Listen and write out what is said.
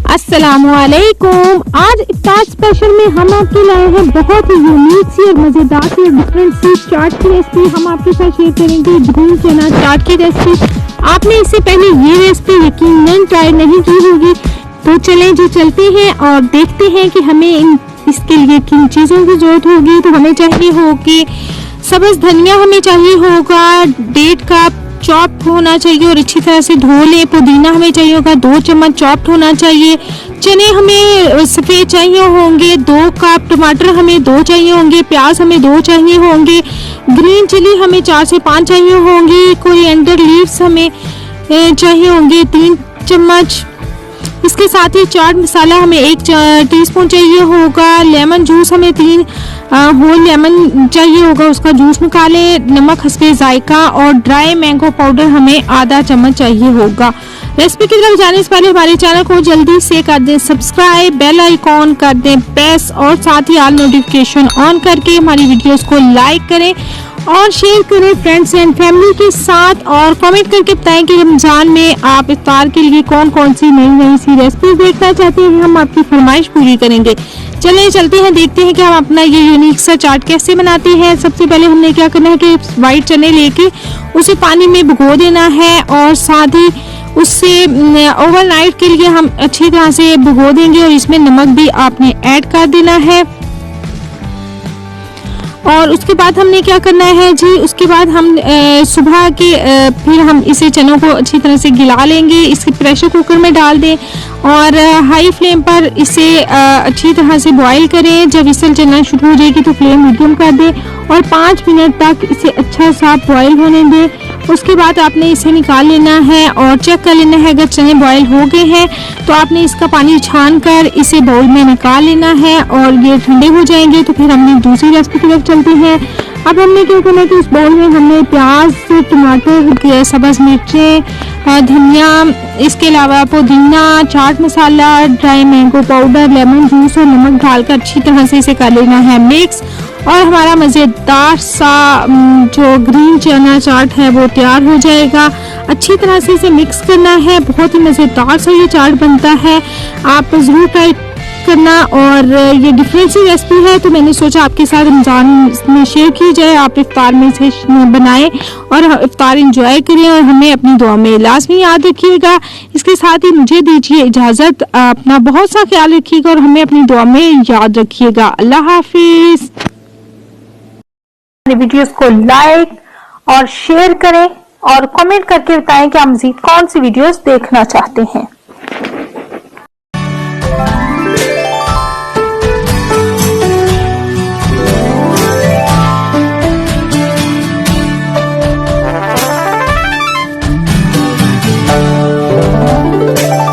अस्सलामुअलैकुम। आज इफ्तार स्पेशल में हम आपके लाए हैं बहुत ही यूनिक सी और मज़ेदार सी और डिफरेंट सी चाट की रेसिपी। हम आपके साथ शेयर करेंगे ग्रीन चना चाट की रेसिपी। आपने इससे पहले ये रेसिपी यकीनन ट्राई नहीं की होगी, तो चलें जी चलते हैं और देखते हैं कि हमें इसके लिए किन चीज़ों की जरूरत होगी। तो हमें चाहिए होगी सब्ज़ धनिया, हमें चाहिए होगा 1.5 कप चॉप होना चाहिए और अच्छी तरह से धो लें। पुदीना हमें चाहिए होगा 2 चम्मच चॉप होना चाहिए। चने हमें सफ़ेद चाहिए होंगे 2 कप। टमाटर हमें 2 चाहिए होंगे। प्याज हमें 2 चाहिए होंगे। ग्रीन चिली हमें 4 से 5 चाहिए होंगी। कोरिएंडर लीव्स हमें चाहिए होंगे 3 चम्मच। इसके साथ ही चाट मसाला हमें 1 टीस्पून चाहिए होगा। लेमन जूस हमें 3 होल लेमन चाहिए होगा, उसका जूस निकालें। नमक हस्बे जायका और ड्राई मैंगो पाउडर हमें आधा चम्मच चाहिए होगा। रेसिपी की तरफ जाने से पहले हमारे चैनल को जल्दी से कर दें सब्सक्राइब, बेल आइकॉन कर दें प्रेस और साथ ही ऑल नोटिफिकेशन ऑन करके हमारी वीडियोस को लाइक करें और शेयर करें फ्रेंड्स एंड फैमिली के साथ। और कमेंट करके बताएं कि रमज़ान में आप इफ्तार के लिए कौन कौन सी नई नई सी रेसिपी देखना चाहते हैं। हम आपकी फरमाइश पूरी करेंगे। चलिए चलते हैं, देखते हैं कि हम अपना ये यूनिक सा चाट कैसे बनाते हैं। सबसे पहले हमने क्या करना है कि वाइट चने लेके उसे पानी में भिगो देना है और साथ ही उससे ओवरनाइट के लिए हम अच्छी तरह से भिगो देंगे और इसमें नमक भी आपने ऐड कर देना है। और उसके बाद हमने क्या करना है जी, उसके बाद हम सुबह के फिर हम इसे चनों को अच्छी तरह से गिला लेंगे। इसे प्रेशर कुकर में डाल दें और हाई फ्लेम पर इसे अच्छी तरह से बॉईल करें। जब विसल चलना शुरू हो जाएगी तो फ्लेम मीडियम कर दें और 5 मिनट तक इसे अच्छा सा बॉईल होने दें। उसके बाद आपने इसे निकाल लेना है और चेक कर लेना है अगर चने बॉईल हो गए हैं तो आपने इसका पानी छान कर इसे बाउल में निकाल लेना है और ये ठंडे हो जाएंगे। तो फिर हमने दूसरी रेसिपी की तरफ चलते हैं। अब हमने क्या करना है कि इस बाउल में हमने प्याज, टमाटर, सब्ज़ मिर्चें, धनिया, इसके अलावा पुदीना, chaat masala, dry mango powder, lemon juice और नमक डालकर अच्छी तरह से इसे कर लेना है मिक्स। और हमारा मज़ेदार सा जो ग्रीन चना चाट है वो तैयार हो जाएगा। अच्छी तरह से इसे मिक्स करना है। बहुत ही मज़ेदार सा ये चाट बनता है, आप ज़रूर ट्राई करना। और ये डिफरेंट सी रेसिपी है तो मैंने सोचा आपके साथ रमज़ान में शेयर की जाए। आप इफ्तार में इसे बनाएं और इफ्तार एंजॉय करें और हमें अपनी दुआ में लाजमी याद रखिएगा। इसके साथ ही मुझे दीजिए इजाज़त। अपना बहुत सा ख्याल रखिएगा और हमें अपनी दुआ में याद रखिएगा। अल्लाह हाफिज। वीडियोस को लाइक और शेयर करें और कमेंट करके बताएं कि आप मज़ीद कौन सी वीडियोस देखना चाहते हैं।